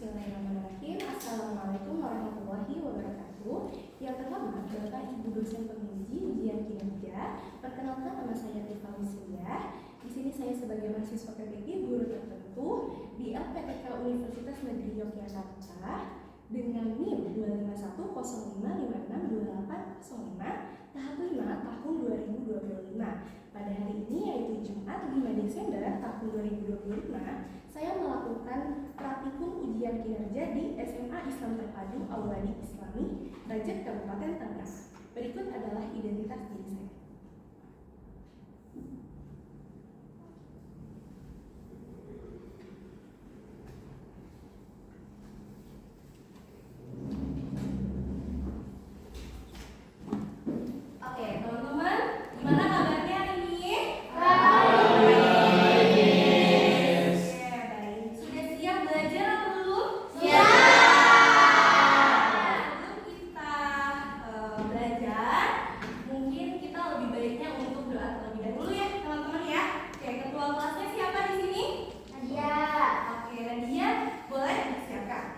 Bismillahirrahmanirrahim. Assalamualaikum warahmatullahi wabarakatuh. Yang terhormat Bapak Ibu dosen penguji ujian kinerja, perkenalkan nama saya Tifa Wisya. Di sini saya sebagai mahasiswa PPG guru tertentu di LPTK Universitas Negeri Yogyakarta dengan NIM 25105562805 tahap 5 tahun 2025. Pada hari ini yaitu Jumat 5 Desember tahun 2025, saya melakukan praktikum ujian kinerja di SMA Islam Terpadu Auladi Islami Raja Kabupaten Tangerang. Berikut adalah identitas diri saya. Oke, teman-teman, gimana kabarnya hari ini? Baik. Oke, baik. Sudah siap belajar atau belum? Sebelum kita belajar, mungkin kita lebih baiknya untuk doa terlebih dahulu ya, teman-teman ya. Oke, ketua kelasnya siapa di sini? Nadia. Oke, Nadia, boleh disiapkan.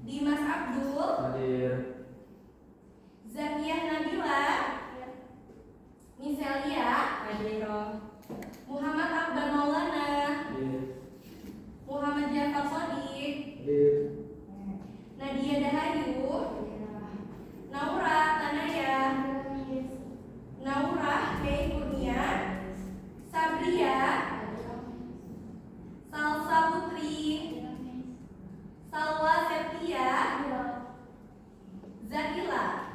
Dimas Abdul, Zakiyah Nabila, Miselia, Muhammad Akbar Maulana, Muhammad Jafar Sodik, Nadia Dahayu, Naura Tanaya, Naura Hei Kurnia, Sabria, Salsa Putri, Salwa Septia, Zakila.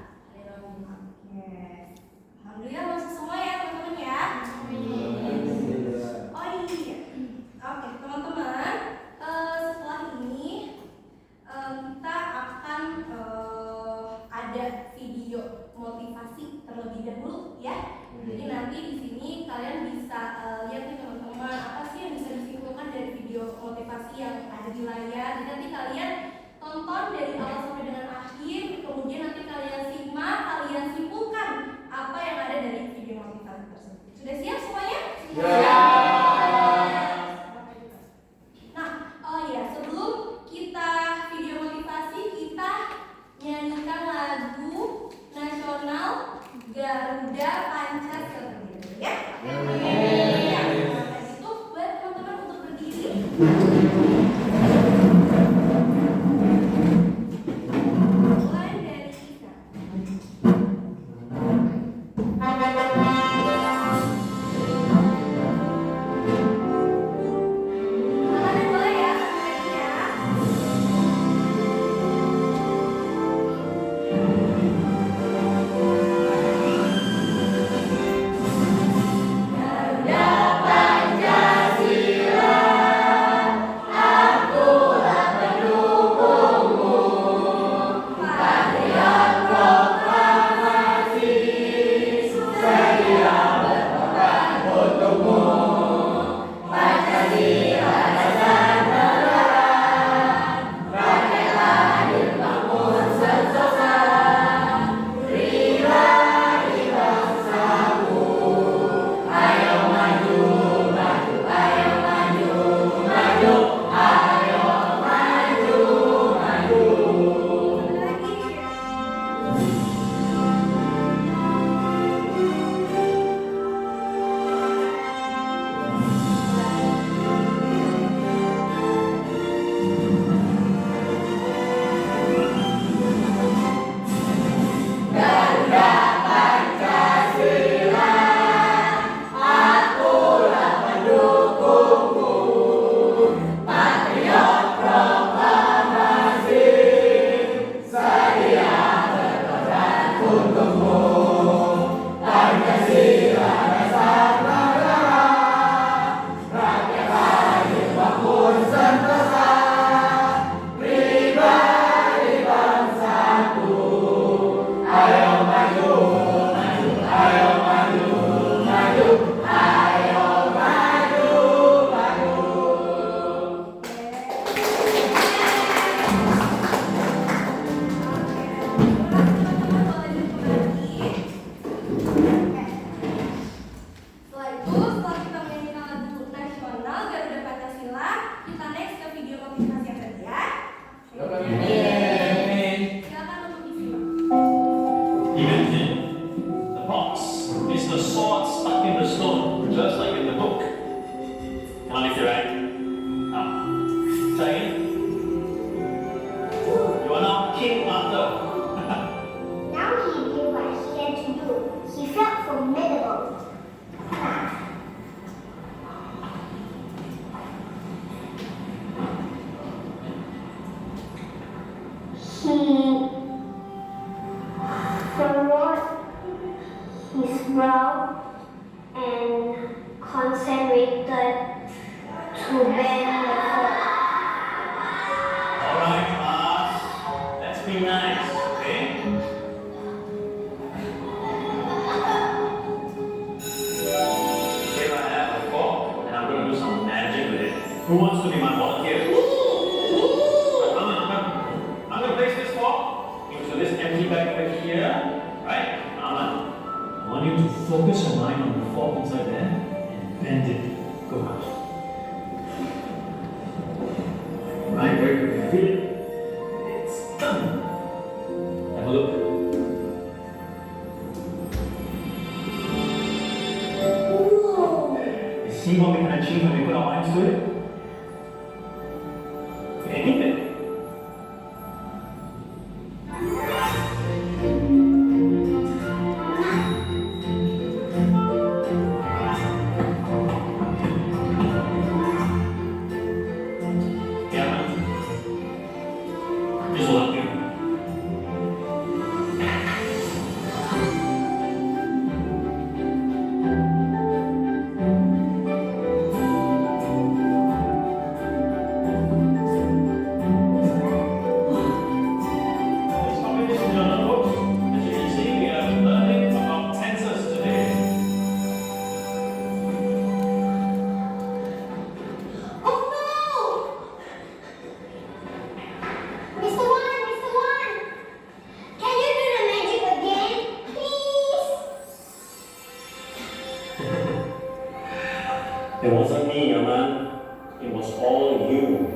Alhamdulillah masuk semua ya teman-teman ya. Oh iya. Oke teman-teman, setelah ini kita akan ada video motivasi terlebih dahulu ya. Jadi nanti di sini kalian bisa lihat nih teman-teman, apa sih yang bisa disimpulkan dari video motivasi yang ada di layar. Jadi nanti kalian tonton dari awal sampai dengan akhir, kemudian nanti kalian simak, kalian simpulkan apa yang ada dari video motivasi tersebut. Sudah siap semuanya? Nah, oh iya, sebelum kita video motivasi, kita nyanyikan lagu be nice, okay? Here I have a fork, and I'm going to do some magic with it. Who wants to be my volunteer? I'm going to place this fork into this empty bag over here, right? Aman, I want you to focus your mind on the fork inside there and bend it. Go out. Right, very good. Feel it. It's done. Have a look. You see what we can achieve when we put our minds to it? Anything. It wasn't me, Yaman. It was all you.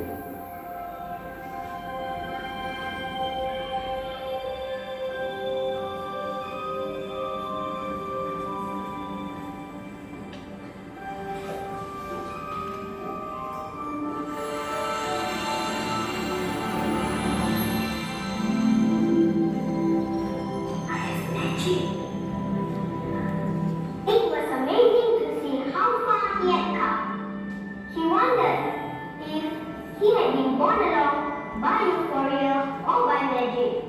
It was amazing to see how far he had come. He wondered if he had been born along by euphoria or by magic.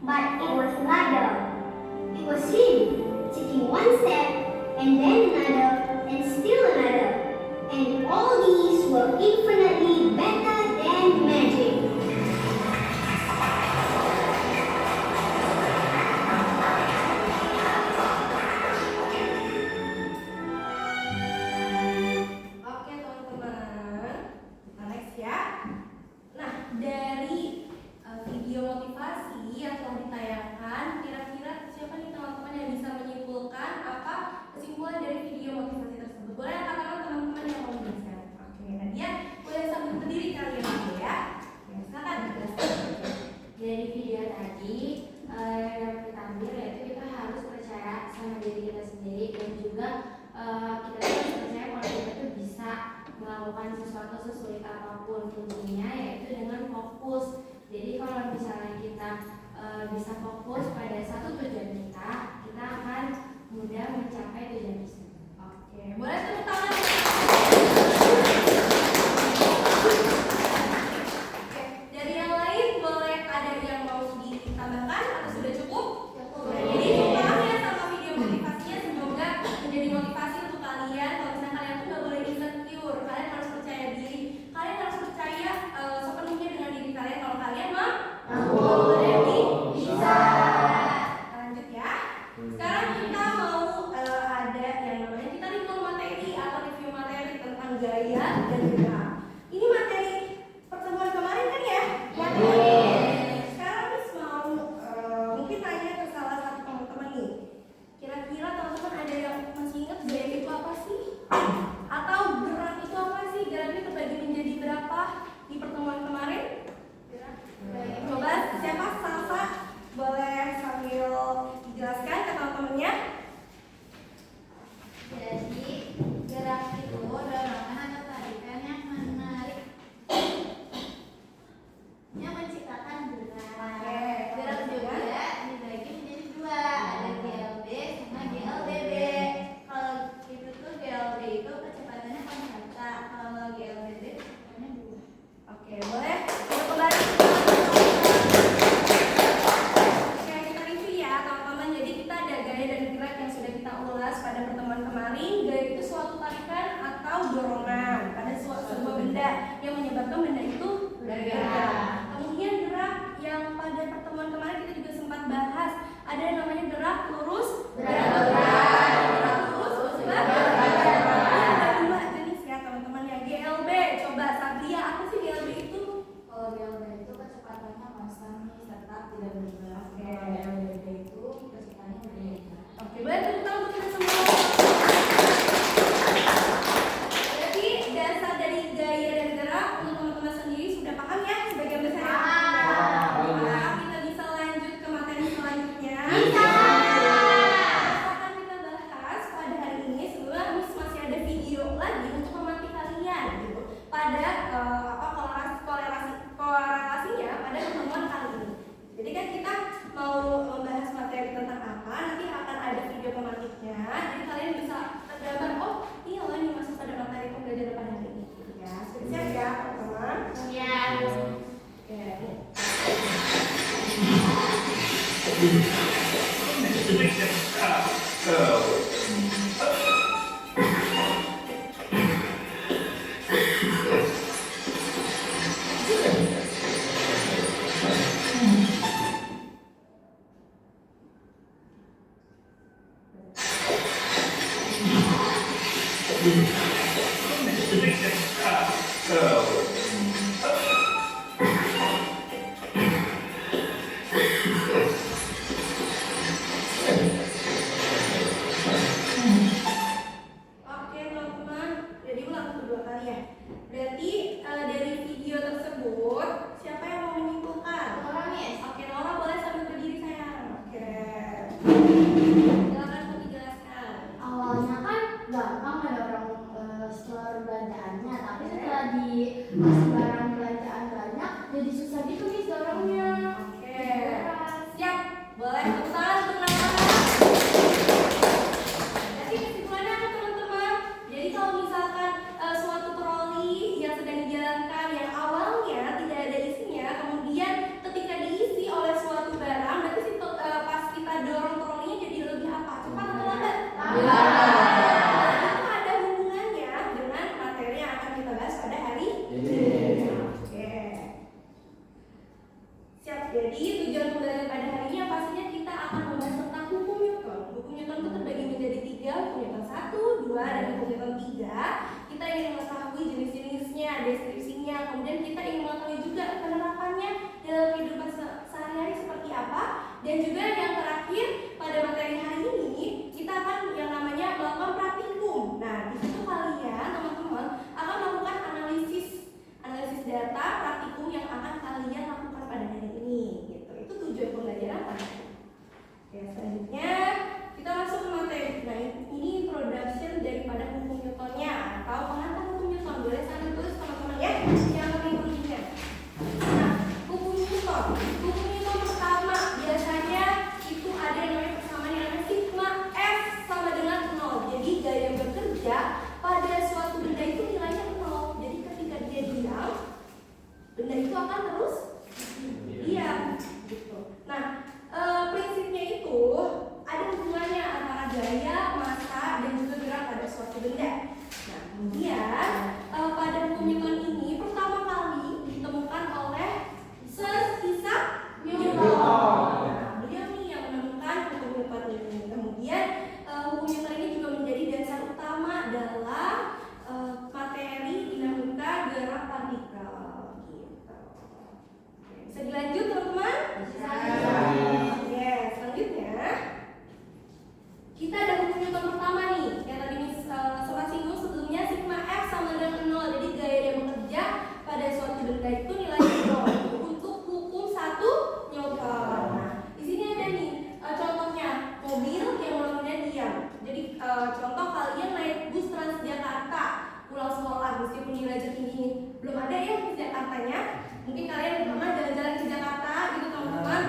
But it was neither. It was him taking one step and then another and still another. And all these were infinitely better than magic. Oke teman-teman, nah next ya. Nah dari video motivasi yang telah ditayangkan, kira-kira siapa nih teman-teman yang bisa menyimpulkan apa kesimpulan dari video motivasi tersebut? Boleh angkat tangan teman-teman yang mau menjelaskan. Oke, Nadia boleh sambil berdiri kalian dulu ya. Ya, silakan dijelaskan. Dari video tadi yang dapat kita ambil yaitu kita harus percaya sama diri kita sendiri dan juga kita harus percaya kalau kita tuh bisa melakukan sesuatu sesulit apapun, kuncinya yaitu dengan fokus. Jadi kalau misalnya kita bisa fokus pada satu tujuan kita akan mudah mencapai tujuan tersebut. Oke, boleh tepuk tangan. Oke, dari yang lain boleh ada yang mau ditambahkan atau sudah cukup? Jadi terima kasih ya sama video motivasinya, semoga menjadi motivasi untuk kalian. Kalau misalnya kalian tuh nggak boleh insecure, kalian harus percaya diri, kalian harus percaya sepenuhnya dengan diri kalian. Kalau kalian boleh bisa. Lanjut ya. Sekarang kita mau ada yang Oke teman-teman, jadi ulang kedua kali ya. Berarti dari video tersebut siapa yang mau menyimpulkan? Nora, Miss. Oke, Nora boleh sambil berdiri sayang. Oke. Silakan untuk dijelaskan. Awalnya kan gampang ada orang store belanjaannya, tapi setelah dikasih barang belanjaan banyak, jadi susah gitu nih dorongnya. Oke. Siap. Boleh tepuk tangan untuk Nora. Jadi kesimpulannya apa teman-teman? Jadi kalau misalkan suatu troli yang sedang dijalankan yang awalnya tidak ada isinya, kemudian ketika diisi oleh suatu barang, berarti pas kita dorong trolinya jadi lebih apa? Cepat atau lambat? Lambat. Itu ada hubungannya dengan materi yang akan kita bahas pada hari ini. Oke. Siap. Jadi tujuan pembelajaran pada hari ini pastinya kita akan membahas tentang hukum Newton. Hukum Newton itu terbagi menjadi 3, hukum Newton 1, 2, dan hukum Newton 3. Kita ingin mengetahui jenis-jenisnya, deskripsinya, kemudian kita ingin mengetahui juga penerapannya dalam kehidupan sehari-hari seperti apa. Dan juga yang terakhir pada materi hari ini kita akan yang namanya melakukan praktikum. Nah, di situ kalian teman-teman akan melakukan analisis data praktikum yang akan kalian lakukan pada hari ini. Gitu. Itu tujuan pembelajaran pada hari ini. Oke, selanjutnya kita masuk ke materi. Nah, ini introduction daripada hukum Newtonnya atau pengantar hukum Newton. Boleh sambil tulis teman-teman ya, yang paling pentingnya. Nah, hukum Newton. Hukum Newton pertama biasanya itu ada yang namanya persamaan yang namanya sigma F sama dengan 0. Jadi gaya bekerja pada suatu benda itu nilainya 0. Jadi ketika dia diam, benda itu akan terus diam. Gitu. Nah, prinsipnya itu ada hubungannya antara gaya, massa, dan juga gerak pada suatu benda. Nah, kemudian pada hukum Newton ini pertama kali ditemukan oleh Sir Isaac Newton. Nah, beliau nih yang menemukan hukum Newton ini. Kemudian hukum Newton ini juga menjadi dasar utama dalam materi dinamika gerak partikel. Gitu. Bisa dilanjut teman-teman? Bisa. Yes, selanjutnya kita ada hukum Newton pertama nih yang tadi sempat singgung sebelumnya, sigma F sama dengan 0. Jadi gaya yang bekerja pada suatu benda itu nilainya 0 untuk hukum 1 Newton. Nah, di sini ada nih contohnya mobil yang lampunya diam. Jadi contoh kalian naik bus Transjakarta pulang sekolah meskipun di derajat tinggi belum ada ya bus Jakartanya. Mungkin kalian pernah jalan-jalan ke Jakarta gitu teman-teman.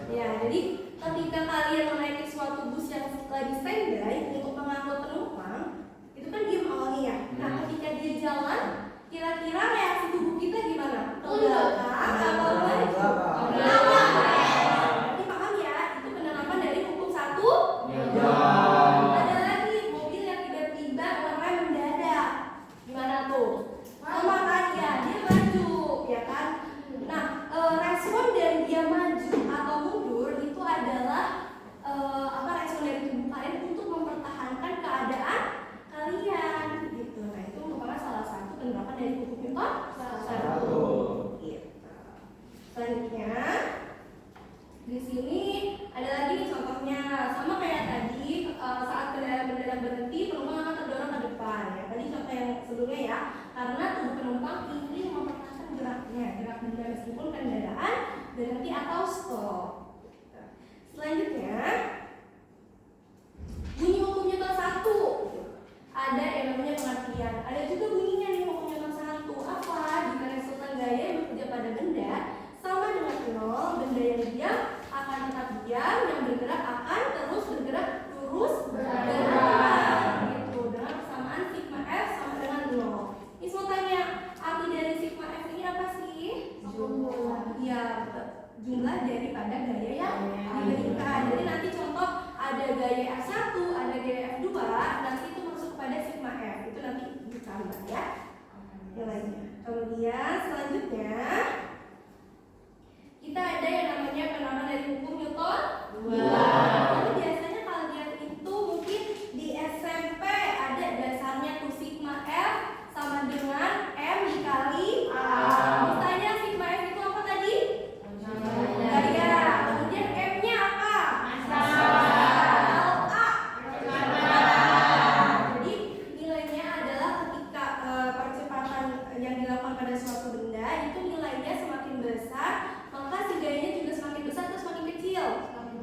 Ya, jadi ketika kalian menaiki suatu bus yang lagi standby untuk mengangkut penumpang, itu kan diem awalnya ya. Nah, ketika dia jalan, kira-kira reaksi tubuh kita gimana? Ke belakang atau maju? Ke belakang. Berarti paham ya, itu penerapan dari hukum 1 Newton. Ada lagi mobil yang tiba-tiba ngerem mendadak. Gimana tuh? Sama kan ya, dia maju, ya kan? Nah, respon dari dia maju atau mundur itu adalah respon dari tubuh kalian untuk mempertahankan keadaan kalian gitu. Nah, itu merupakan salah satu penerapan dari hukum Newton 1. Gitu. Selanjutnya di sini ada lagi nih contohnya, sama kayak tadi saat kendaraan berhenti penumpang akan terdorong ke depan ya. Tadi contoh yang sebelumnya ya, karena tubuh penumpang ingin mempertahankan gerak benda meskipun kendaraan berhenti atau stop. Selanjutnya bunyi hukum Newton 1. Ada yang namanya pengertian. Ada juga bunyinya nih hukum Newton 1. Apa? Jika resultan gaya yang bekerja pada benda sama dengan 0, benda yang diam akan tetap diam, yang bergerak akan terus bergerak lurus bergerak. Gitu. Dengan persamaan sigma F sama dengan 0. Ini mau tanya, arti dari sigma F ini apa sih? Jumlah. Iya, jumlah daripada gaya yang diberikan. Jadi nanti contoh ada gaya F1, ada gaya F2, nanti itu masuk kepada sigma F. Itu nanti ditambah ya nilainya. Kemudian selanjutnya kita ada yang namanya penerapan dari hukum Newton 2. Jadi biasanya kalian itu mungkin di SMP ada dasarnya tuh sigma F sama dengan M dikali A. Misalnya sigma F itu apa tadi? Gaya. Kemudian M-nya apa? Massa. Kalau A? Jadi nilainya adalah ketika percepatan yang dilakukan pada suatu benda itu nilainya semakin besar, maka si gayanya juga semakin besar atau semakin kecil?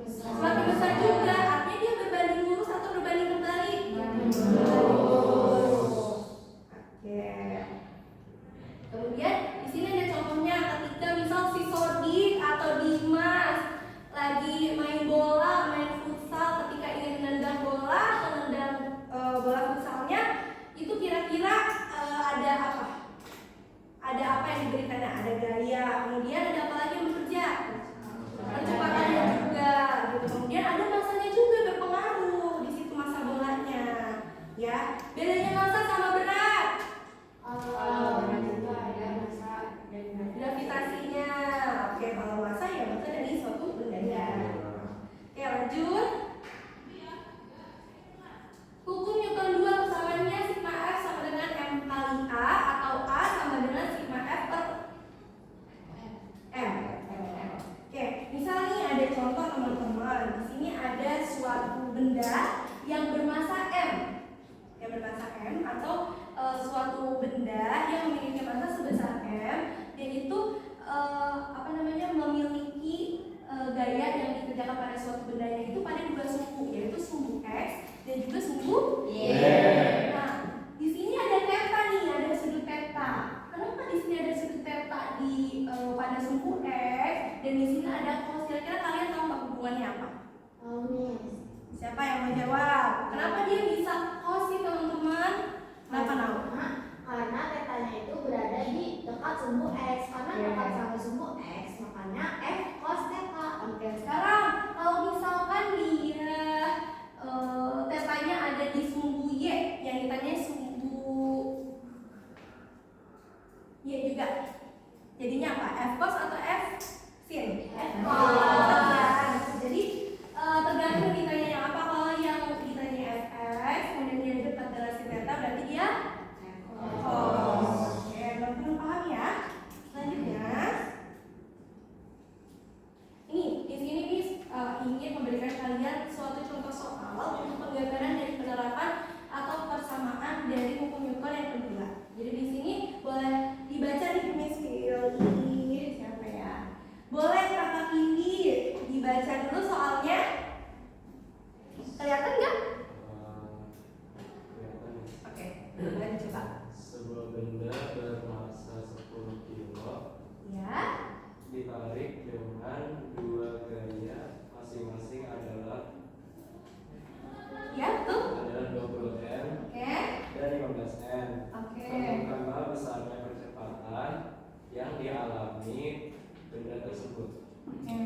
Semakin besar juga. Artinya dia berbanding lurus atau berbanding terbalik? Oke. Kemudian di sini ada contohnya ketika misal si Sodik atau Dimas lagi main bola, main futsal, ketika ingin menendang bola atau menendang bola futsalnya, itu kira-kira ada apa? Ada apa yang diberikannya? Ada gaya. Kemudian ada apa lagi yang bekerja? Kecepatannya juga. Gitu. Kemudian ada masanya juga berpengaruh di situ masa bolanya. Ya, bedanya masa sama berat. Gravitasinya. Oke, kalau massa ya massa dari suatu benda. Oke, lanjut. Hukum Newton 2 kesamaannya sigma F sama dengan M kali A atau A sama dengan sigma F per M. Oke, misal nih ada contoh teman-teman. Di sini ada suatu benda yang bermassa M. Yang bermassa M atau suatu benda yang memiliki massa sebesar M dan itu memiliki gaya yang dikerjakan pada suatu bendanya itu pada dua sumbu, yaitu sumbu X dan juga sumbu Y. Nah, di sini ada theta nih, ada sudut theta. Kenapa di sini ada sudut theta di pada sumbu X dan di sini ada cos? Kira-kira kalian tahu nggak hubungannya apa? Siapa yang mau jawab? Kenapa dia bisa cos sih teman-teman? Kenapa tahu? Karena tetanya itu berada di dekat sumbu X. Karena dekat sama sumbu X, makanya F cos theta. Oke, sekarang kalau misalkan dia tetanya ada di sumbu Y, yang ditanya sumbu Y juga, jadinya apa? F cos atau F sin? F cos. Jadi tergantung ditanya yang apa. Kalau yang ditanya fx kemudian dia dekat dengan sin theta, berarti dia cos. Oke, belum paham ya? Selanjutnya ini di sini ingin memberikan kalian suatu contoh soal untuk penggambaran dari penerapan atau persamaan dari hukum Newton yang kedua. Jadi di sini boleh dibaca di Miss Pilih siapa ya? Boleh kakak Kindi dibaca dulu soalnya. Kelihatan nggak? Oke, boleh coba. Sebuah benda bermassa 10 kilo Ya. ditarik dengan dua gaya masing-masing adalah Ya, betul. 20 N Oke. dan 15 N. Oke. Tentukanlah besarnya percepatan yang dialami benda tersebut. Oke.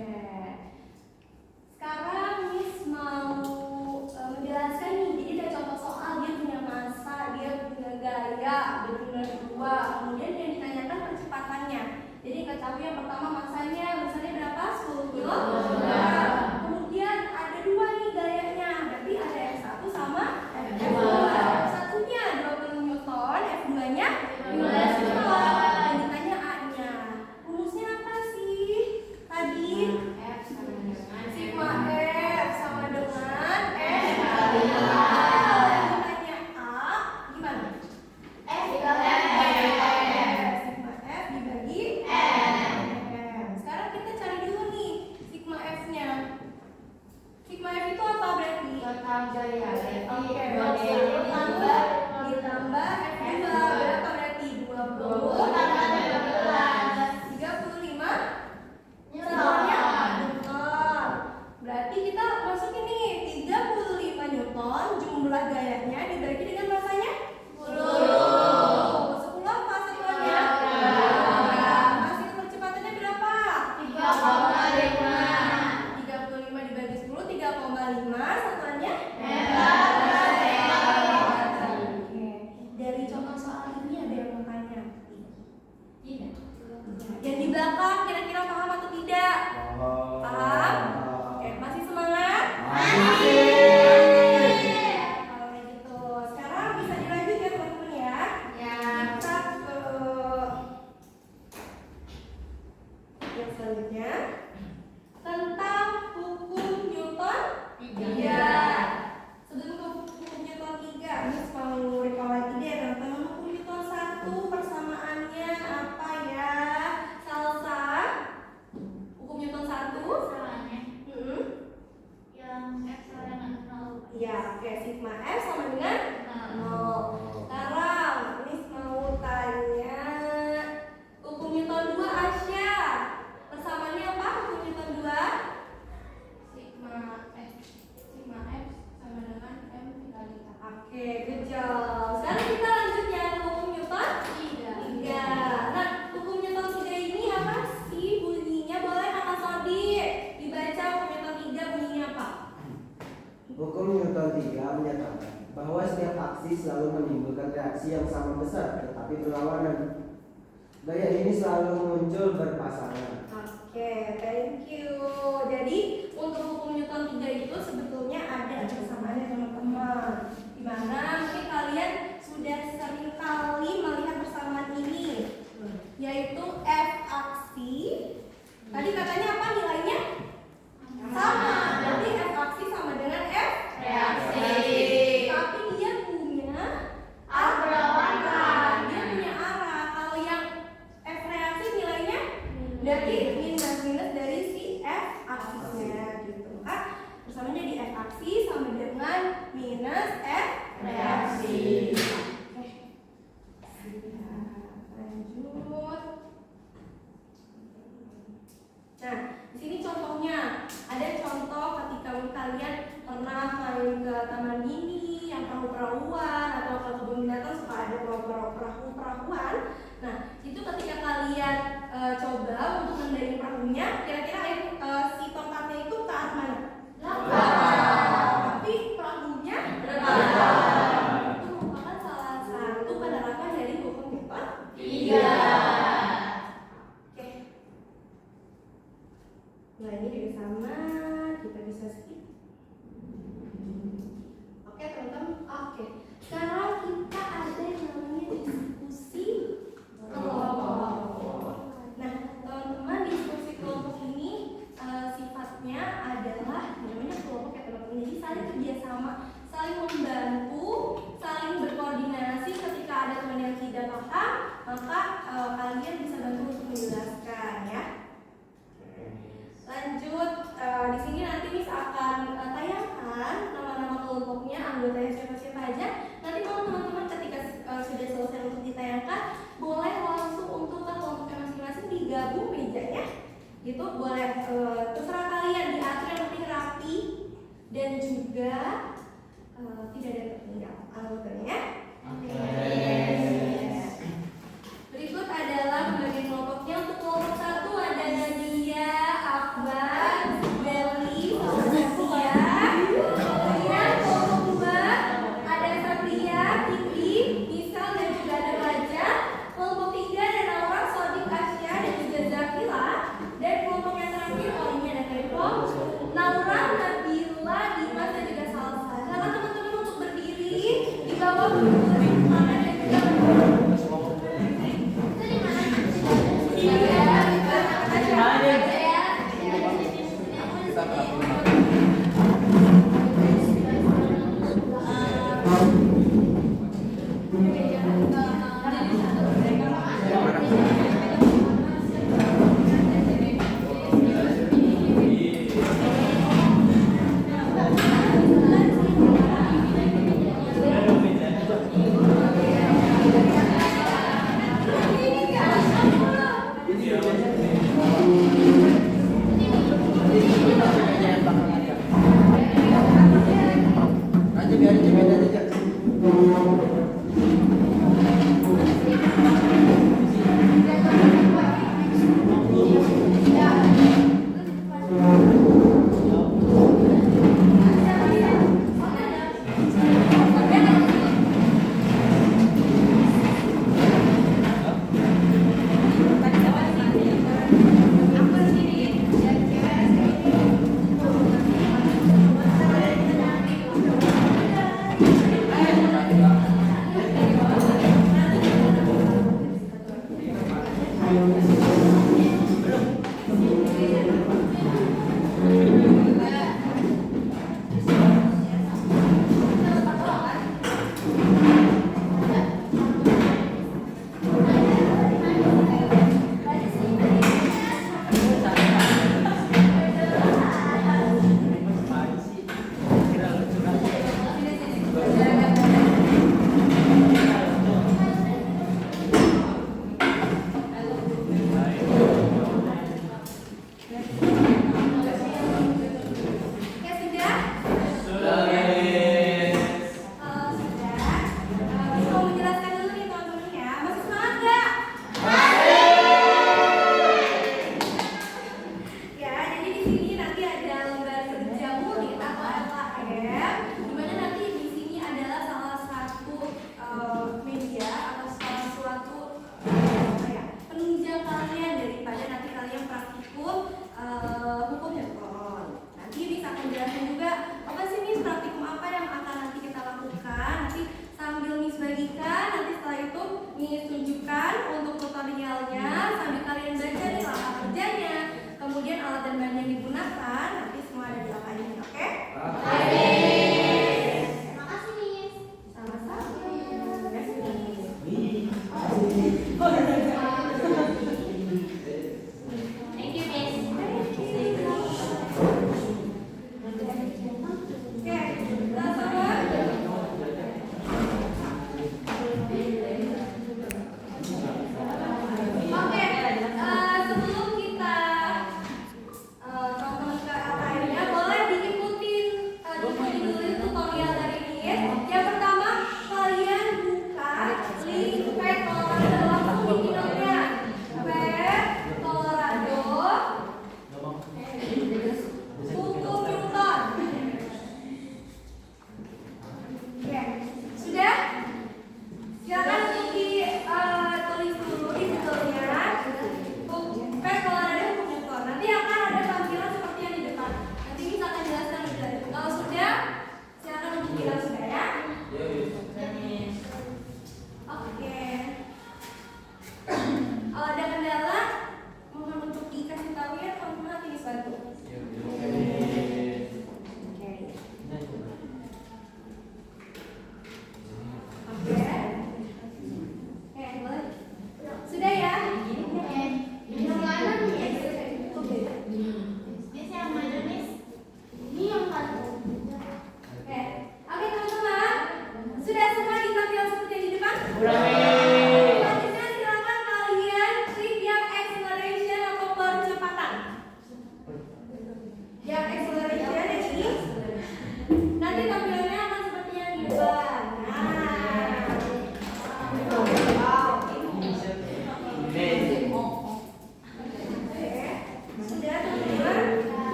F aksi selalu menimbulkan reaksi yang sama besar tetapi berlawanan. Gaya ini selalu muncul berpasangan. Oke, thank you. Jadi untuk hukum Newton 3 itu sebetulnya ada persamaannya teman-teman. Dimana mungkin kalian sudah sering kali melihat persamaan ini, yaitu F aksi. Tadi katanya apa nilainya? Sama. Jadi F aksi sama dengan F reaksi. Tapi dia punya arah berlawanan. Dia punya arah. Kalau yang F reaksi nilainya dari minus dari si F aksinya gitu kan. Persamanya di F aksi sama dengan minus F reaksi. Oke. Lanjut. Nah, di sini contohnya ada contoh ketika kalian pernah main ke taman mini yang perahu-perahuan atau ke kebun binatang suka ada perahu-perahuan. Nah, itu ketika kalian coba untuk mengendarai perahunya, kira-kira si tongkatnya itu ke arah mana? Tapi perahunya berbalik. Itu merupakan salah satu penerapan dari hukum Newton 3. Nah, ini juga sama, kita bisa skip. Oke teman-teman, oke. Sekarang kita ada yang namanya diskusi kelompok. Nah, teman-teman, diskusi kelompok ini sifatnya adalah namanya kelompok ya teman-teman. Jadi saling kerjasama, saling membantu, saling berkoordinasi. Ketika ada teman yang tidak paham, maka kalian bisa bantu untuk menjelaskan ya. Lanjut, di sini nanti Miss akan tayangkan nama-nama kelompoknya, anggotanya siapa-siapa aja. Nanti kalau teman-teman ketika sudah selesai untuk ditayangkan, boleh langsung untuk ke kelompoknya masing-masing digabung mejanya. Gitu boleh, terserah kalian, diatur yang penting rapi dan juga tidak ada tertinggal anggotanya. Berikut adalah pembagian kelompoknya. Untuk kelompok 1 ada Nadia, Akbar, Berli, Sofia. Kemudian kelompok 2 ada Sapria, Kiki, Misal dan juga ada Raja. Kelompok 3 ada Naura, Sodik, Asya dan juga Zakila. Dan kelompok yang terakhir ini ada Kepo, Naura, Nabila, Dimas dan juga Salsa. Silakan teman-teman untuk berdiri di bawah tangan dan juga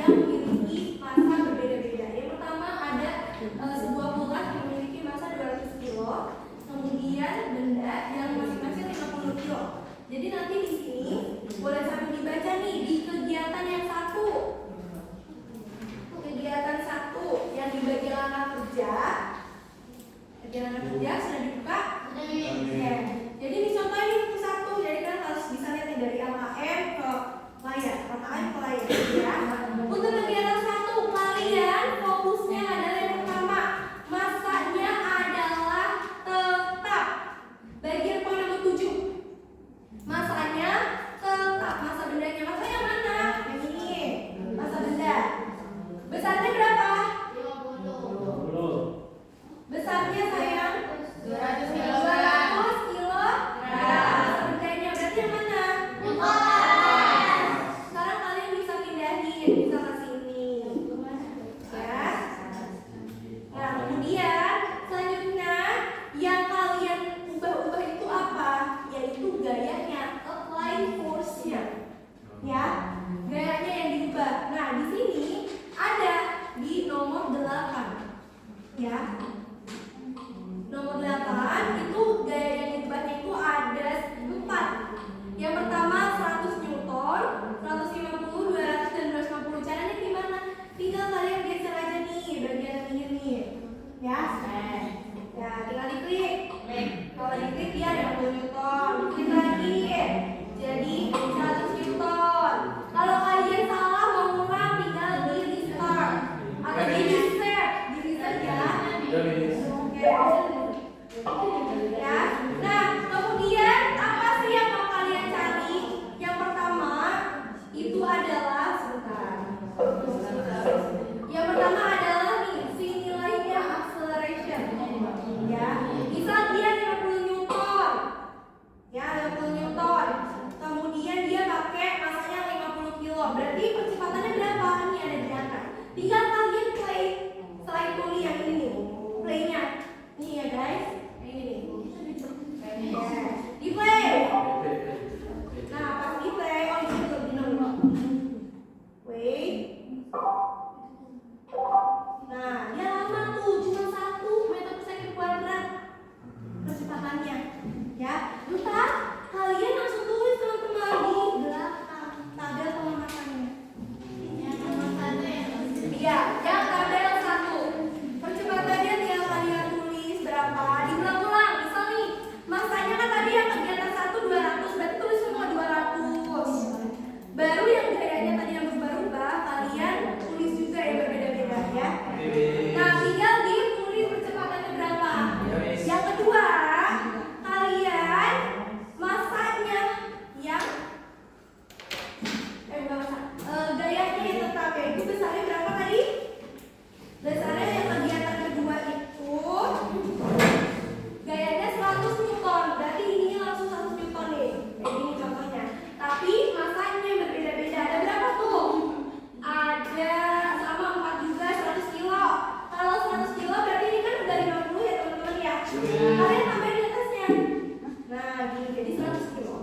yang memiliki massa berbeda-beda. Yang pertama ada sebuah bola yang memiliki massa 200 kilo, kemudian benda yang masing-masing 50 kilo. Jadi nanti di sini boleh sambil dibaca nih di kegiatan yang satu. Kegiatan satu yang dibagi langkah kerja. Kegiatan langkah kerja sudah dibuka? Oke. Jadi dicontohin ini satu. Jadi kan harus bisa lihat nih dari LKM ke layar, LKM ke layar ya. Untuk kegiatan satu kalian fokusnya adalah yang pertama, masanya adalah tetap. Bagian poin nomor 7. Masanya tetap, masa bendanya. Masanya mana? Yang ini. Masa benda. Besarnya berapa? 20. Besarnya sayang? 200 kilo. 200 kilo. Masa bendanya berarti yang mana? Sekarang kalian bisa pindahin, bisa ke sini. Ya. Nah, kemudian selanjutnya yang kalian ubah-ubah itu apa? Yaitu gayanya, apply force-nya. Ya, gayanya yang diubah. Nah, di sini ada di nomor 8. Ya. Nomor 8 itu gaya yang diubahnya itu ada 4. Yang pertama 100 Newton, 150, 200 dan 250. Caranya gimana? Tinggal kalian geser aja nih bagian ini nih. Ya. Ya, tinggal diklik. Kalau diklik dia ada 50 Newton. Diklik lagi. Jadi 100 Newton. Kalau kalian salah mau ngulang tinggal di restart atau di reset. Di reset ya. Oke. Ya. Nah, kemudian apa sih yang mau kalian cari? Yang pertama itu adalah Yang pertama adalah nih si nilainya acceleration. Ya. Misal dia 50 Newton. Ya, 50 Newton. Kemudian dia pakai masanya 50 kilo. Berarti percepatannya berapa? Ini ada di angka. Tinggal kalian play slide dulu yang ini nih. Playnya. Nih ya guys. Ini nih. Ya. Di play. Nah, pas di play, oh ini dulu. Wait. Nah, dia lama tuh, cuma 1 meter per second kuadrat percepatannya. Ya, ntar kalian langsung tulis teman-teman di belakang tabel pemanasannya. Iya, yang tabel 1. Percepatannya tinggal kalian tulis berapa, diulang-ulang. Misal nih, masanya kan tadi yang kegiatan 1 200, berarti tulis semua 200. Baru yang gayanya tadi yang berubah-ubah, kalian tulis juga yang berbeda-beda ya. Nah, tinggal ditulis percepatannya berapa. Yang kedua, kalian masanya yang bukan masa, gayanya yang tetap ya. Itu besarnya berapa tadi? Besarnya yang kegiatan kedua itu gayanya 100 Newton. Berarti ini langsung 100 Newton nih. Kayak gini contohnya. Tapi masanya berbeda-beda. Ada berapa tuh? Ada sama 4 juga 100 kilo. Kalau 100 kilo berarti ini kan udah 50 ya teman-teman ya. Kalian tambahin di atasnya. Nah, gini jadi 100 kilo.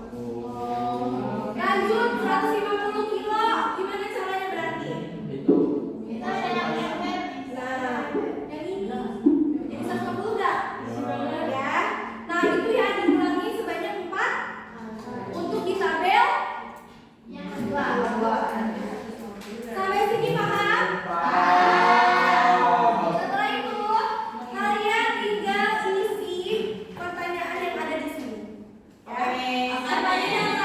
Lanjut 150 kilo. Gimana caranya berarti? Nah, yang ini. Jadi 150 enggak? Ya. Nah, itu ya diulangi sebanyak 4 untuk di tabel yang kedua. Sampai sini paham? Setelah itu kalian tinggal isi pertanyaan yang ada di sini. Ya. Pertanyaan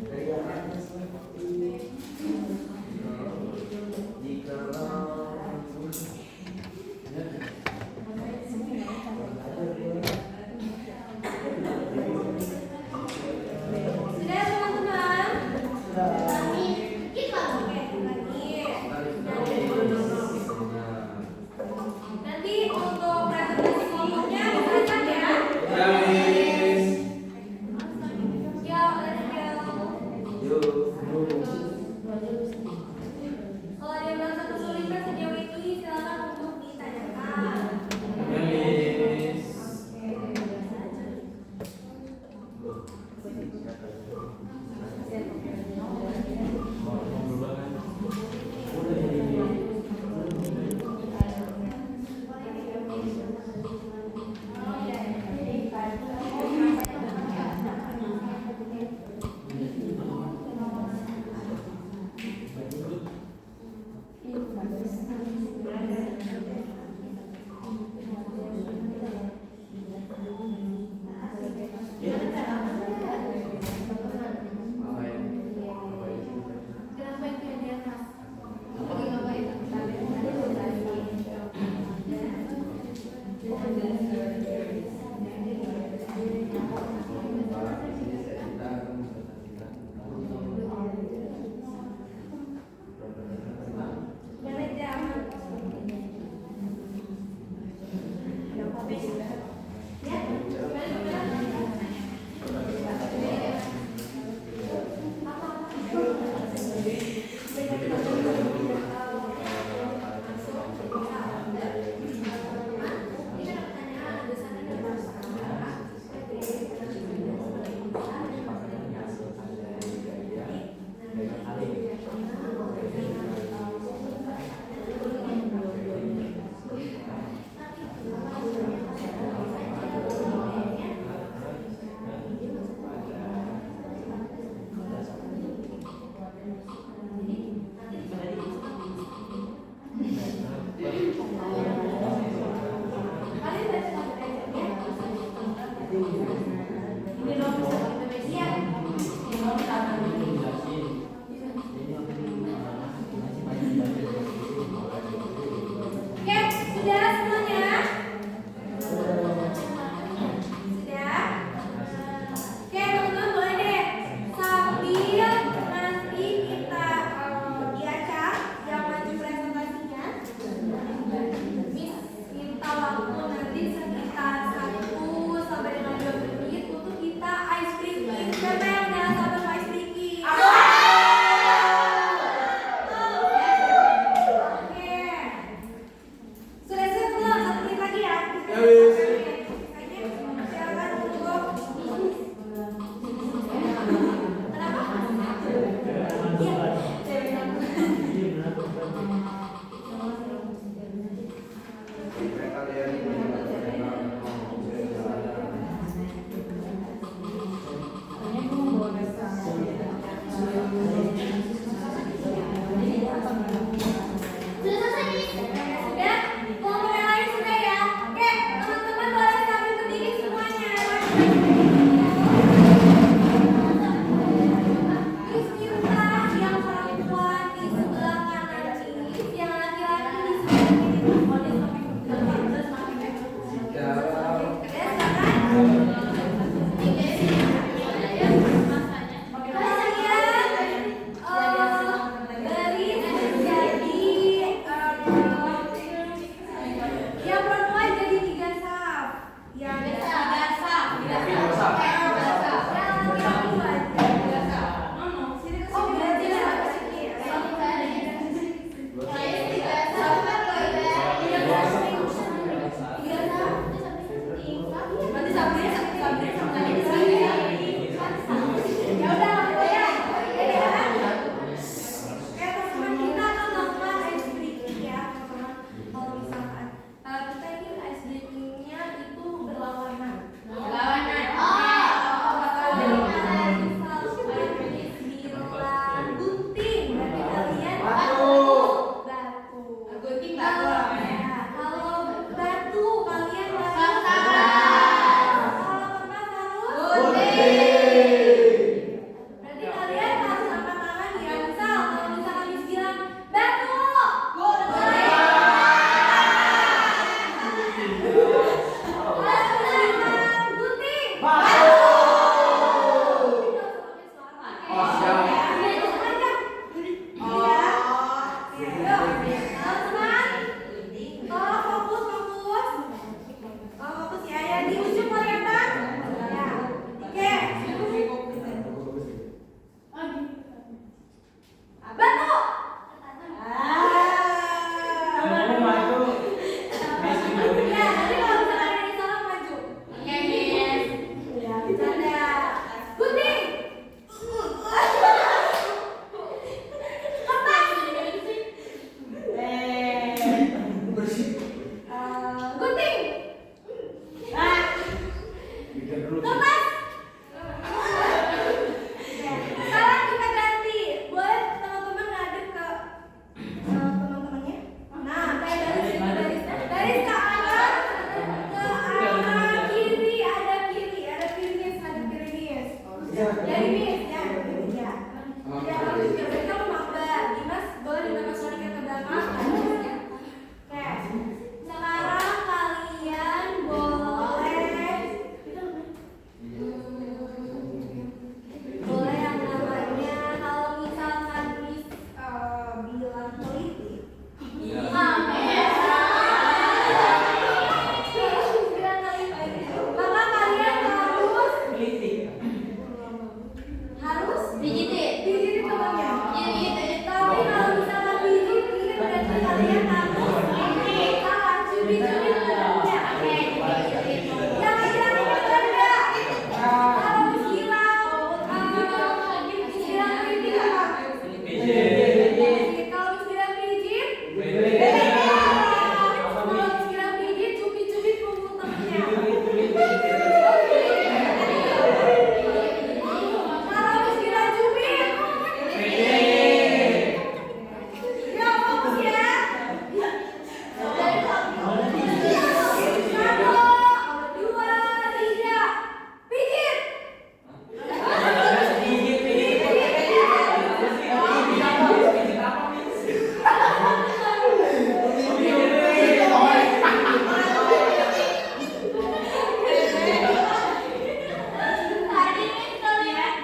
Gaya atas seperti Sudah teman-teman? Nanti untuk presentasi kelompoknya disajikan ya. Ya, let's go. Kalau ada yang merasa kesulitan sejauh ini, silakan untuk ditanyakan. Oke, sudah semuanya? Sudah? Oke, teman-teman boleh deh sambil nanti kita diacak yang maju presentasinya. Minta waktu nanti sekitar 1 sampai dengan 2 menit untuk kita ice breaking. Siapa yang udah sabar ice breaking? Oke. Sudah siap belum? 1 menit lagi ya. Silakan untuk. Kenapa? Sudah? Kelompok yang lain sudah ya? Oke, teman-teman boleh sambil berdiri semuanya. Terus minta yang perempuan di sebelah kanan sini, yang laki-laki di sebelah kiri. Boleh sampai yang perempuan jadi 3 saf. Yang laki-laki 2 saf. Sini ke sini. Berarti Sabri sama di sini ya. Ya udah, ya. Teman-teman kita akan melakukan ice breaking ya, teman-teman. Kalau misalkan kita ini ice breakingnya itu berlawanan. Berlawanan. Dari Miss, ya, ya. Ya, bagus. Berarti kamu mabar. Dimas, boleh dibawa soalnya ke belakang. Oke. Sekarang kalian boleh boleh yang namanya kalau misalkan Miss bilang politik. Maka kalian harus pijitin temannya. Tapi kalau misalkan pijitin berarti kalian harus cubit-cubit temannya. Jangan bercanda. Kalau Miss bilang pijit apa? Kalau Miss bilang pijit, kalau Miss bilang pijit, cubit-cubit punggung temannya. Kalau Miss bilang cubit, ya fokus ya. Satu, dua, tiga, pijit. Tadi Miss kalian cubit, kalau Miss bilang pijit, kalau Miss bilang kritik, pijit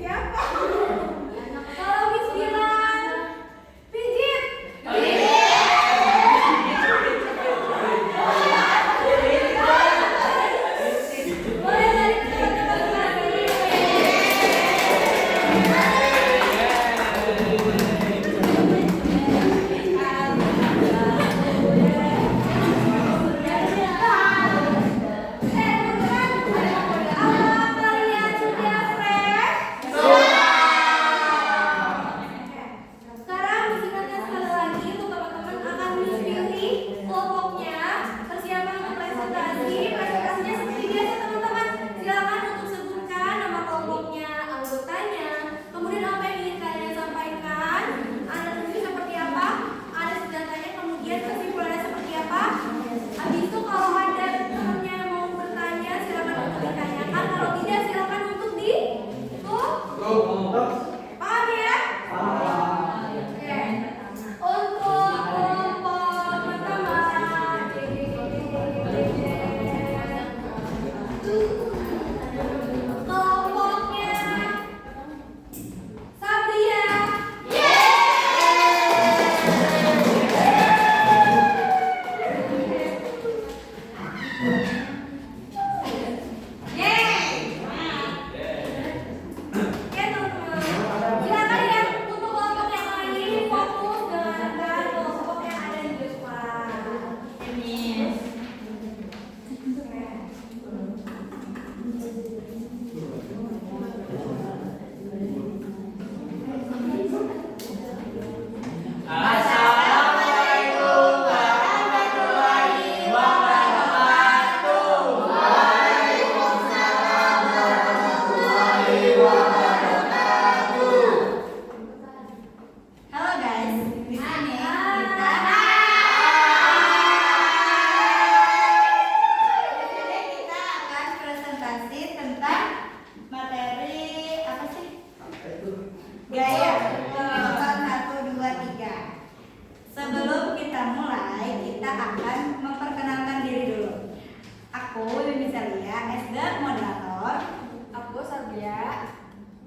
siapa? Kalau Miss bilang pijit, boleh dari teman-teman kalian sudah fresh? Sekarang diingatkan sekali lagi untuk teman-teman akan Miss pilih kelompoknya. Persiapan untuk presentasinya seperti biasa teman-teman. Silakan untuk sebutkan nama kelompoknya, anggotanya, kemudian apa yang ingin kalian sampaikan, ada tujuan seperti apa, ada senjatanya, kemudian kesimpulannya seperti apa. Habis itu kalau ada temannya yang mau bertanya silakan untuk ditanyakan, kalau tidak silakan untuk ditutup. Paham ya? Oke. Untuk kelompok pertama, kelompoknya Sabria. Oke teman-teman, silakan ya untuk kelompok yang lain fokus dengarkan kelompok yang ada di depan. Halo guys, di sini kita akan presentasi tentang materi apa sih? Gaya. Nomor 1, 2, 3. Sebelum kita mulai, kita akan memperkenalkan diri dulu. Aku Yuni Salia, SD moderator. Aku Sabria.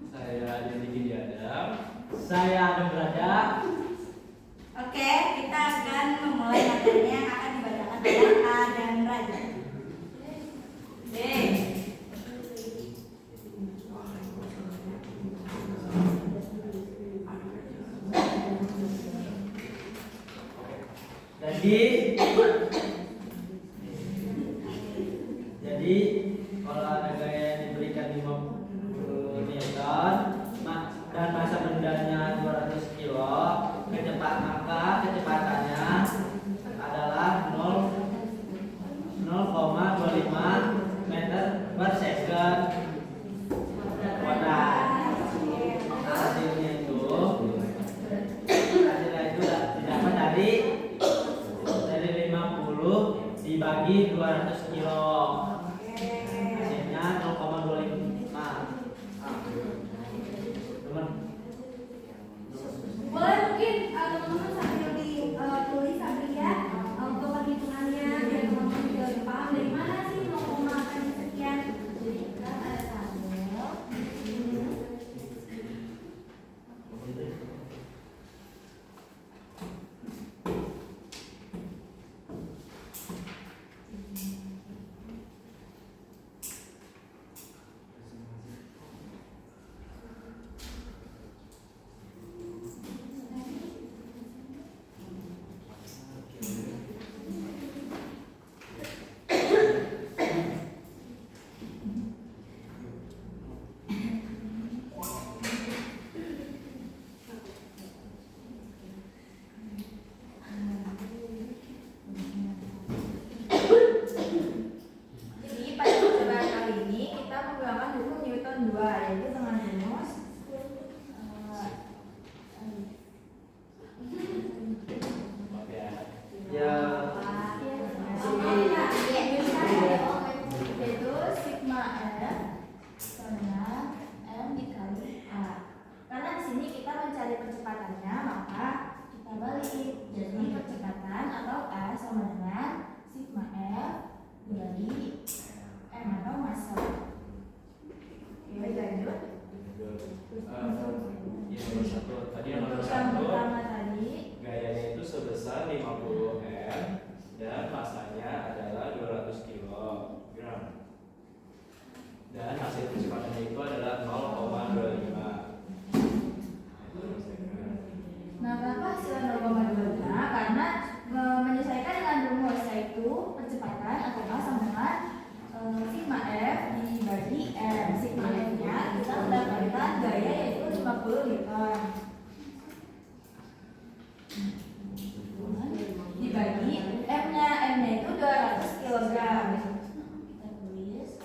Saya Jadi Gini Adam. Saya Adam Braja. Oke, kita akan memulai materinya yang akan dibacakan oleh Adam Raja. Jadi kalau ada gaya yang diberikan 50 Newton dan masa bendanya 200 kilo, kecepatannya adalah 0,25 meter per second. yaitu dengan rumus Ya, yaitu sigma F sama M dikali A. Karena di sini kita mencari percepatannya, maka kita balik. Jadi percepatan atau A sama dengan sigma F dibagi M atau massa. Oke, lanjut. Yang nomor satu tadi yang nomor Yang satu pertama tadi gayanya itu sebesar 50 m dan masanya adalah 200 kg dan hasil percepatannya itu adalah 0,25. Nah, kenapa hasilnya 0,25? Karena menyesuaikan dengan rumus, yaitu percepatan atau A sama dengan sigma F dibagi M. Sigma F-nya kita mendapatkan gaya yaitu 50 Newton dibagi M-nya itu 200 kg. Kita tulis,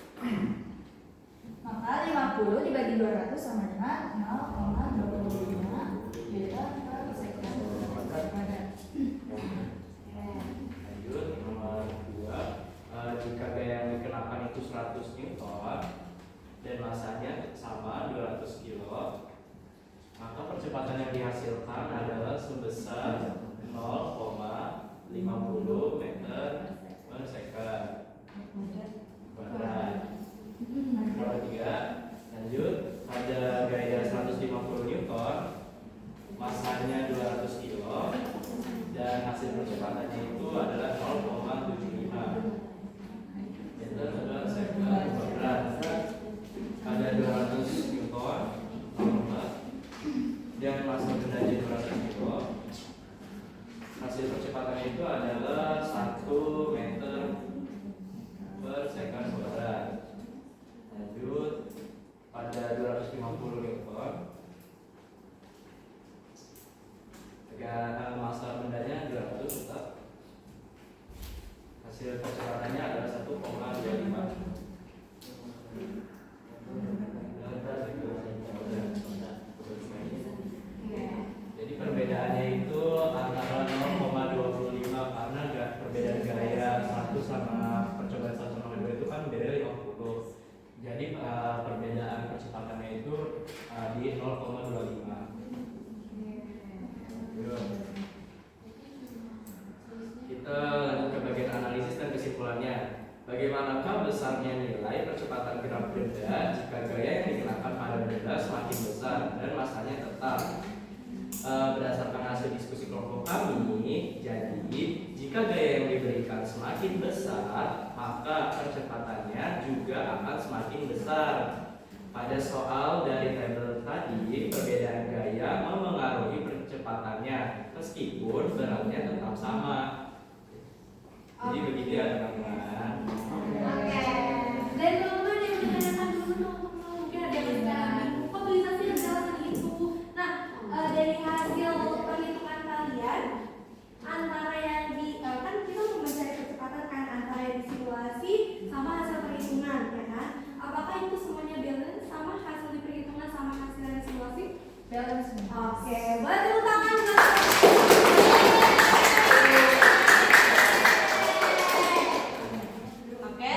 maka 50 dibagi 200 sama dengan 0,25 meter per second. Lanjut nomor 2, jika gaya yang dikenakan itu 100 Newton dan masanya sama 200 kg, maka percepatan yang dihasilkan adalah sebesar 0,50 meter per second kuadrat. Nomor 3, lanjut, pada gaya 150 Newton, masanya 200 kg dan hasil percepatannya itu adalah 0,75 meter per second kuadrat. Pada 200 Newton dan massa bendanya 200 kg, hasil percepatannya itu adalah 1 meter per second kuadrat. Lanjut, pada 250 Newton massa bendanya 200 tetap, hasil percepatannya adalah 1,25. Jadi perbedaannya itu antara 0,25 karena perbedaan gaya 1 sama percobaan 1 sama 2 itu kan beda 50. Jadi perbedaan percepatannya itu di 0,25. Kita lanjut ke bagian analisis dan kesimpulannya. Bagaimanakah besarnya nilai percepatan gerak benda jika gaya yang dikenakan pada benda semakin besar dan masanya tetap? Berdasarkan hasil diskusi kelompok kami, jadi jika gaya yang diberikan semakin besar, maka percepatannya juga akan semakin besar. Pada soal dari tabel tadi, perbedaan gaya memengaruhi percepatannya meskipun beratnya tetap sama. Jadi begitu ya teman-teman. Oke. Dan teman-teman yang menanyakan dulu mungkin ada yang bingung, kok tulisannya adalah segitu. Nah, dari hasil perhitungan kalian antara yang di kan kita mau mencari kecepatan kan antara yang disimulasi sama hasil perhitungan ya kan? Apakah itu semuanya balance sama hasil di perhitungan sama hasil dari simulasi? Balance. Oke, boleh tepuk tangan buat Oke,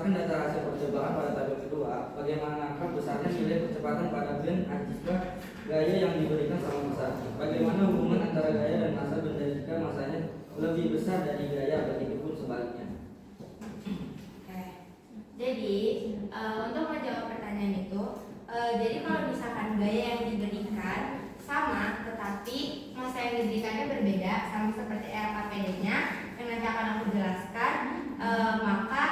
berdasarkan data hasil percobaan pada tabel kedua, bagaimanakah besarnya nilai percepatan pada band jika gaya yang diberikan sama masanya? Bagaimana hubungan antara gaya dan massa benda jika massanya lebih besar dari gaya, begitupun sebaliknya? Jadi untuk menjawab pertanyaan itu, jadi kalau misalkan gaya yang diberikan sama, tetapi massa yang diberikannya berbeda, sama seperti LKPD-nya yang nanti akan aku jelaskan, maka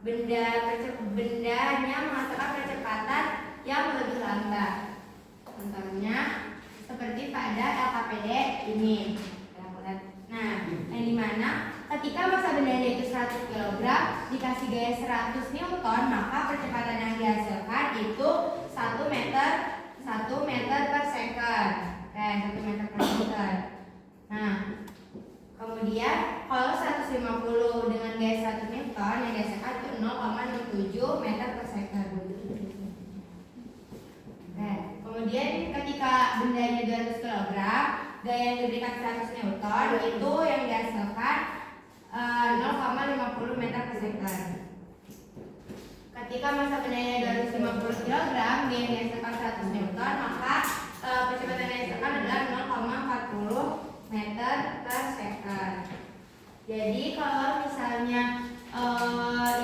bendanya menghasilkan percepatan yang lebih lambat. Contohnya seperti pada LKPD ini. Nah, yang dimana ketika massa bendanya itu 100 kg dikasih gaya 100 Newton, maka percepatan yang dihasilkan itu 1 meter per second. 1 meter per second. Nah, kemudian kalau 150 dengan gaya 100 Newton yang dihasilkan itu 0,67 meter per second. Kemudian ketika bendanya 200 kg, gaya yang diberikan 100 Newton itu yang dihasilkan 0,50 meter per second. Ketika massa bendanya 250 kg, gaya yang dihasilkan 100 Newton, maka percepatan yang dihasilkan adalah 0,40 meter per second. Jadi kalau misalnya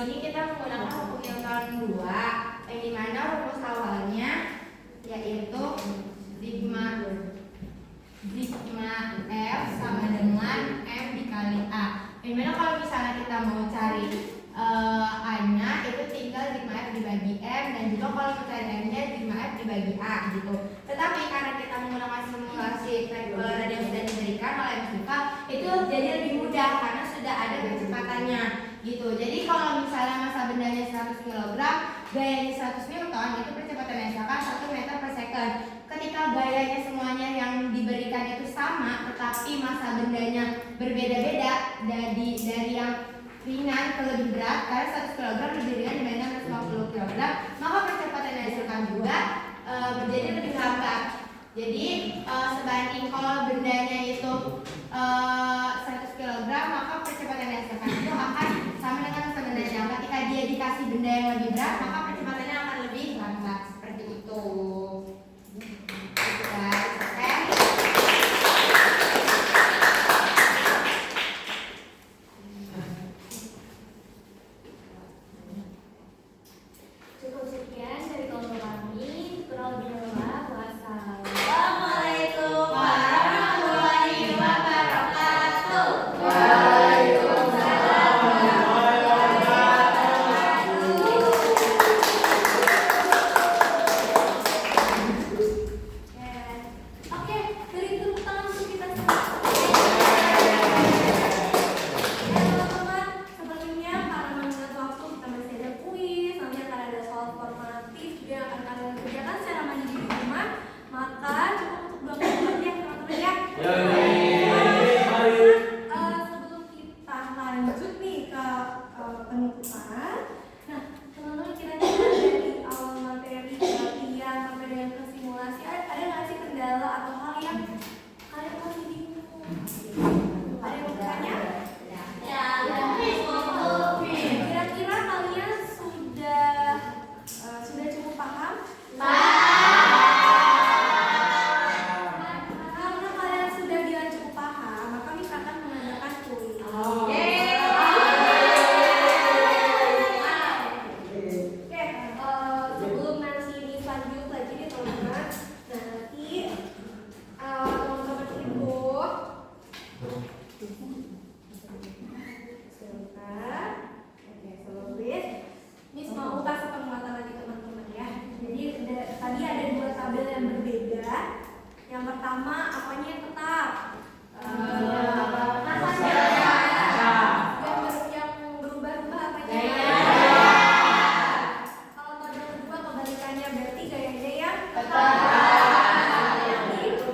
ini kita menggunakan hukum Newton 2, yang dimana rumus awalnya yaitu sigma F sama dengan M dikali A. Dimana kalau misalnya kita mau cari A-nya itu tinggal sigma F dibagi M, dan juga kalau mau cari M-nya sigma F dibagi A gitu. Tetapi karena kita menggunakan simulasi radial yang sudah diberikan oleh MSIFA, itu jadi lebih mudah karena sudah ada percepatannya gitu. Jadi kalau misalnya massa bendanya 100 kg, gayanya 100 Newton, itu percepatannya misalkan 1 meter per second. Ketika gayanya semuanya yang diberikan itu sama, tetapi massa bendanya berbeda-beda dari yang ringan ke lebih berat, karena 100 kg lebih ringan dibandingkan 150 kg, maka percepatan yang dihasilkan juga menjadi lebih lambat. Jadi sebanding kalau bendanya itu 100 kg, maka percepatan yang dihasilkan itu akan sama dengan massa bendanya. Ketika dia dikasih benda yang lebih berat, maka percepatannya akan lebih lambat. Seperti itu. Cukup sekian dari kelompok kami. Kurang lebihnya wassalam. Assalamualaikum warahmatullahi wabarakatuh. Oke, beri tepuk tangan untuk kita semua. Teman-teman, sebelumnya karena mengingat waktu kita masih ada kuis, nanti akan ada soal formatif juga yang akan kalian kerjakan secara mandiri di rumah. Maka cukup untuk 2 kali aja teman-teman ya. Sebelum kita lanjut nih ke penutupan, nah teman-teman kira-kira dari awal materi latihan sampai dengan ke simulasi ada nggak sih kendala atau hal yang kalian masih bingung? Ada yang mau bertanya? Ya. Kira-kira kalian sudah cukup paham? Karena kalian sudah bilang cukup paham, maka kita akan mengadakan kuis. Oke, sebelum nanti ini lanjut lagi nih teman-teman, nanti teman-teman itu sebentar. Oke, sebelum Miss mau kasih penguatan lagi teman-teman ya. Jadi tadi ada 2 tabel yang berbeda. Yang pertama apanya yang tetap? Yang berubah-ubah apanya? Kalau tabel kedua kebalikannya berarti gayanya yang tetap.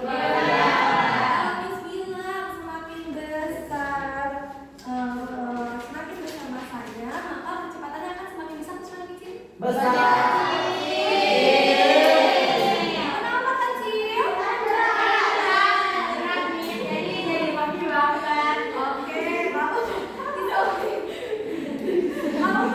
Kalau Miss bilang semakin besar masanya, maka percepatannya akan semakin besar atau semakin kecil? Kenapa kecil? Jadi makin banget. Oke, bagus. Oke. Kalau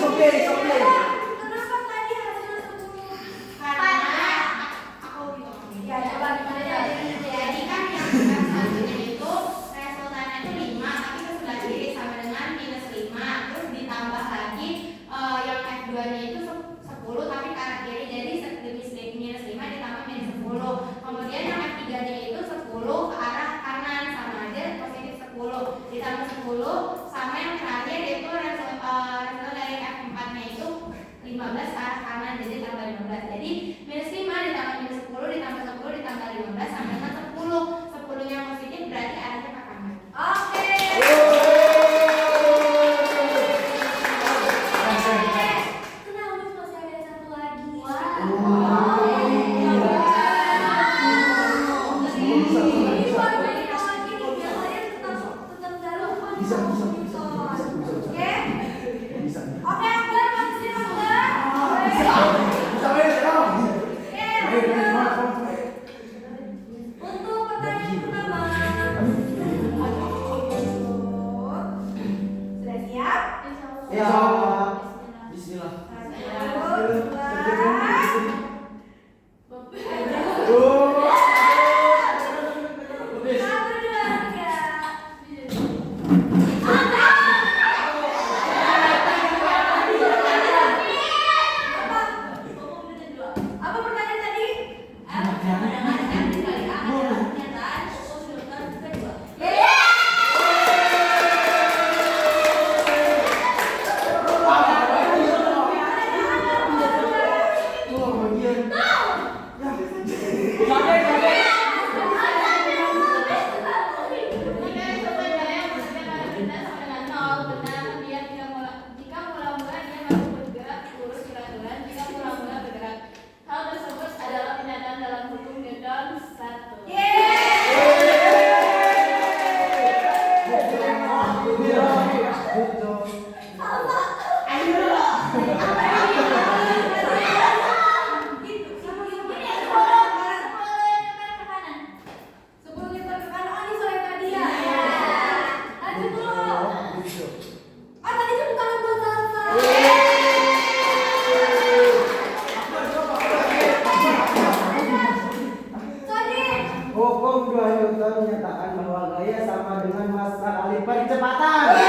Oke. berarti arahnya ke kanan. Oke. Tenang, Miss, masih ada satu lagi. Oke, Akbar, masih Akbar. Untuk pertanyaan pertama. Sudah siap? Ya. Bismillah. Satu, dua. Satu, dua, tiga. Apa pertanyaan tadi? Hal tersebut adalah pernyataan dalam hukum Newton 1. Hukum 2 Newton menyatakan bahwa gaya sama dengan massa kali percepatan.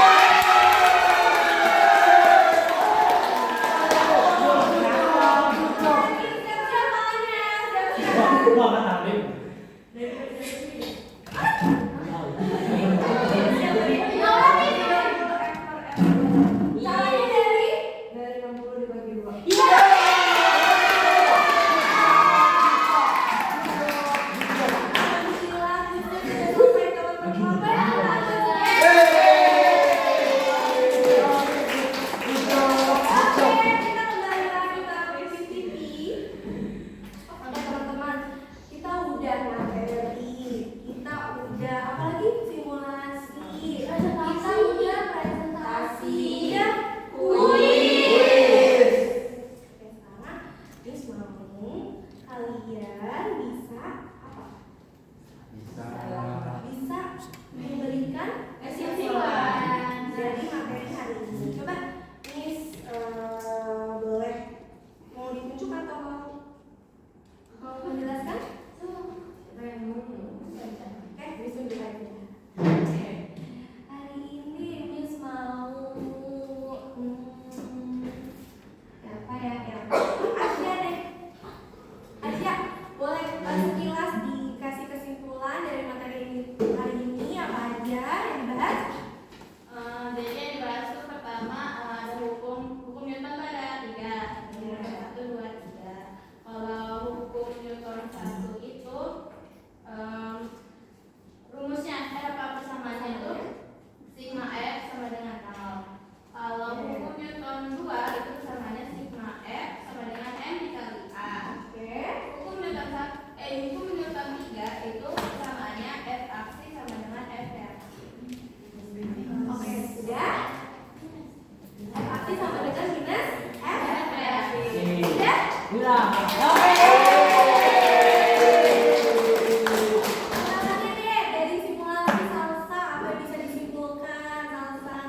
Dari 60 dibagi 2. Kalian bisa apa? Bisa memberikan kesimpulan dari materi hari ini. Coba Miss boleh mau ditunjuk atau mau menjelaskan? Oke, Miss tunjuk aja. Hari ini Miss mau apa ya? Asia deh. Asia, boleh sekilas dikasih kesimpulan dari materi ini hari ini apa aja yang dibahas? Jadi yang dibahas itu pertama ada hukum Newton itu ada 3. 1, 2, 3. Kalau hukum Newton 1 itu rumusnya apa persamaannya itu sigma F sama dengan 0. Kalau hukum Newton 2 itu persamaannya sigma F sama dengan M dikali A. Oke. Hukum Newton 3 itu persamaannya F aksi sama dengan F reaksi. Oke, sudah. F aktif sama dengan minus F reaksi. Sudah? Silakan deh dari simulasi salsa apa yang bisa disimpulkan salsa?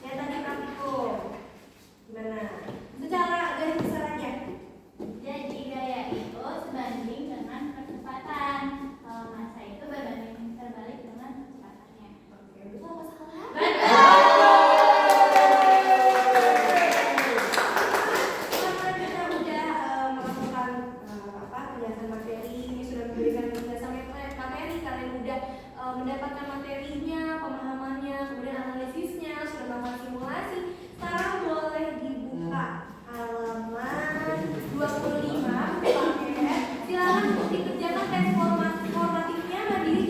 Ya tadi praktikum. Gimana? Secara garis besar aja. Jadi gaya itu sebanding dengan percepatan. Kalau massa itu berbanding terbalik dengan kecepatannya. Oke, betul apa salah? Karena kita udah melakukan penjelasan materi, ini sudah memberikan penjelasan materi, kalian udah mendapatkan materinya, pemahamannya, kemudian analisisnya, sudah melakukan simulasi. Sekarang boleh dibuka halaman 25 paket. Silakan untuk dikerjakan tes formatifnya mandiri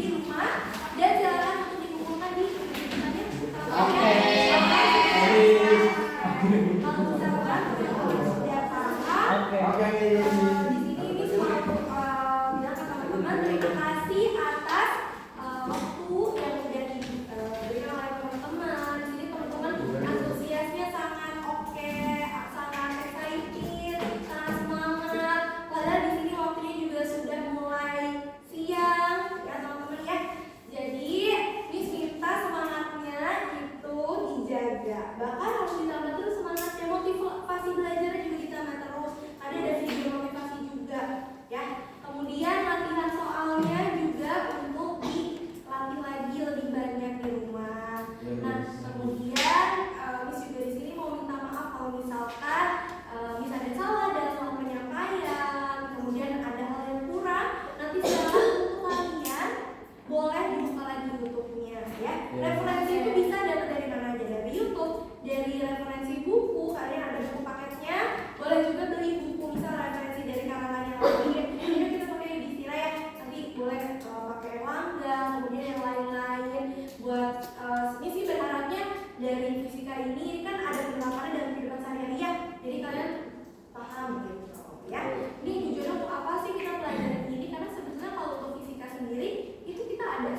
referensi ya. Referensi itu bisa dapat dari mana aja, dari YouTube, dari referensi buku, kalian ada buku paketnya, boleh juga beli buku misal referensi dari karangan yang lain. Ini kita pakai di istilah ya, nanti boleh pakai Langga, kemudian yang lain-lain. Buat ini sih berharapnya dari fisika ini kan ada penerapannya dalam kehidupan sehari-hari ya, jadi kalian paham gitu ya. Ini tujuannya untuk apa sih kita pelajarin ini? Karena sebetulnya kalau untuk fisika sendiri itu kita ada